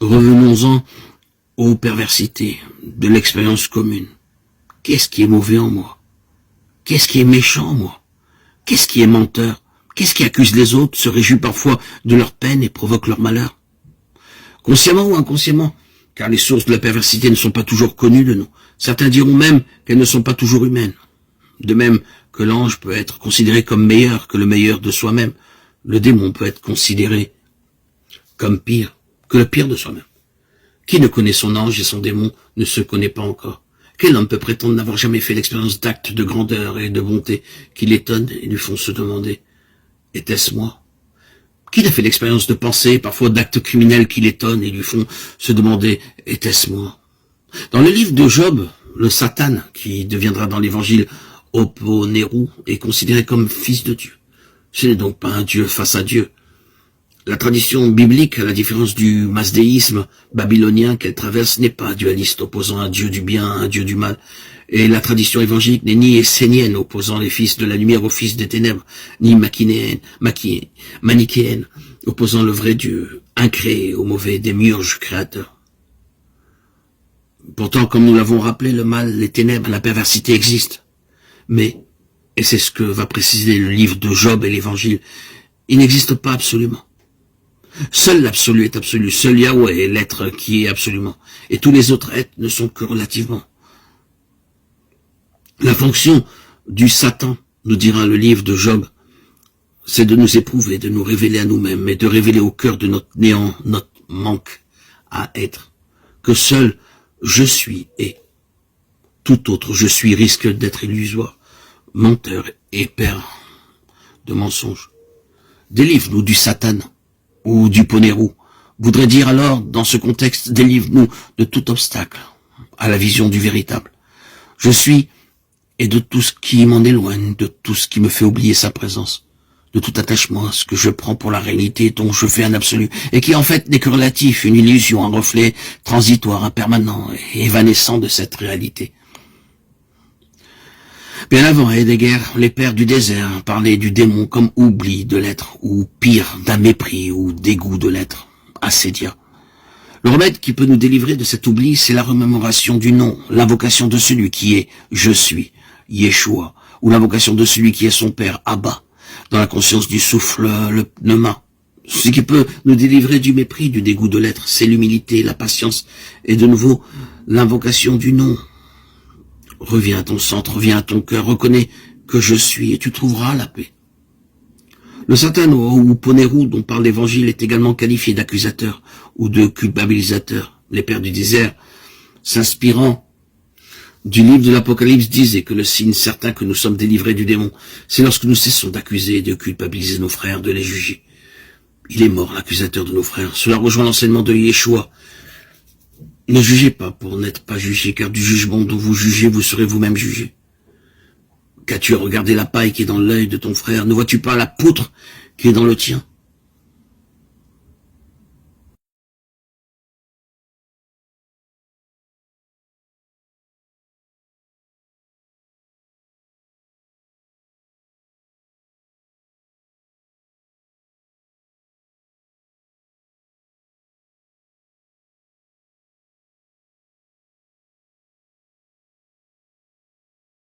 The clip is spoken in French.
Revenons-en aux perversités de l'expérience commune. Qu'est-ce qui est mauvais en moi? Qu'est-ce qui est méchant en moi? Qu'est-ce qui est menteur? Qu'est-ce qui accuse les autres, se réjouit parfois de leur peine et provoque leur malheur? Consciemment ou inconsciemment, car les sources de la perversité ne sont pas toujours connues de nous. Certains diront même qu'elles ne sont pas toujours humaines. De même que l'ange peut être considéré comme meilleur que le meilleur de soi-même, le démon peut être considéré comme pire que le pire de soi-même. Qui ne connaît son ange et son démon ne se connaît pas encore. Quel homme peut prétendre n'avoir jamais fait l'expérience d'actes de grandeur et de bonté qui l'étonnent et lui font se demander « Était-ce moi ?» Qui n'a fait l'expérience de pensée, parfois d'actes criminels qui l'étonnent et lui font se demander « Était-ce moi ?» Dans le livre de Job, le Satan, qui deviendra dans l'évangile Oponeru, est considéré comme fils de Dieu. Ce n'est donc pas un Dieu face à Dieu. La tradition biblique, à la différence du masdéisme babylonien qu'elle traverse, n'est pas dualiste, opposant un Dieu du bien à un Dieu du mal. Et la tradition évangélique n'est ni essénienne, opposant les fils de la lumière aux fils des ténèbres, ni manichéenne, opposant le vrai Dieu, incréé au mauvais démiurge créateur. Pourtant, comme nous l'avons rappelé, le mal, les ténèbres, la perversité existent. Mais, et c'est ce que va préciser le livre de Job et l'évangile, il n'existe pas absolument. Seul l'absolu est absolu, seul Yahweh est l'être qui est absolument, et tous les autres êtres ne sont que relativement. La fonction du Satan, nous dira le livre de Job, c'est de nous éprouver, de nous révéler à nous-mêmes, et de révéler au cœur de notre néant, notre manque à être, que seul je suis est. Tout autre je suis risque d'être illusoire, menteur et père de mensonges. Délivre-nous du Satan ou du Poneru, voudrait dire alors, dans ce contexte, délivre-nous de tout obstacle à la vision du véritable. Je suis, et de tout ce qui m'en éloigne, de tout ce qui me fait oublier sa présence, de tout attachement à ce que je prends pour la réalité dont je fais un absolu, et qui en fait n'est que relatif, une illusion, un reflet transitoire, impermanent et évanescent de cette réalité. Bien avant Heidegger, les pères du désert parlaient du démon comme oubli de l'être, ou pire, d'un mépris ou dégoût de l'être, assédia. Le remède qui peut nous délivrer de cet oubli, c'est la remémoration du nom, l'invocation de celui qui est « Je suis », Yeshua, ou l'invocation de celui qui est son père, Abba, dans la conscience du souffle, le pneuma. Ce qui peut nous délivrer du mépris, du dégoût de l'être, c'est l'humilité, la patience, et de nouveau l'invocation du nom. Reviens à ton centre, reviens à ton cœur, reconnais que je suis et tu trouveras la paix. Le Satan ou Poneru dont parle l'évangile est également qualifié d'accusateur ou de culpabilisateur. Les pères du désert, s'inspirant du livre de l'Apocalypse, disaient que le signe certain que nous sommes délivrés du démon, c'est lorsque nous cessons d'accuser et de culpabiliser nos frères, de les juger. Il est mort, l'accusateur de nos frères. Cela rejoint l'enseignement de Yeshua. Ne jugez pas pour n'être pas jugé, car du jugement dont vous jugez, vous serez vous-même jugé. Qu'as-tu à regarder la paille qui est dans l'œil de ton frère? Ne vois-tu pas la poutre qui est dans le tien?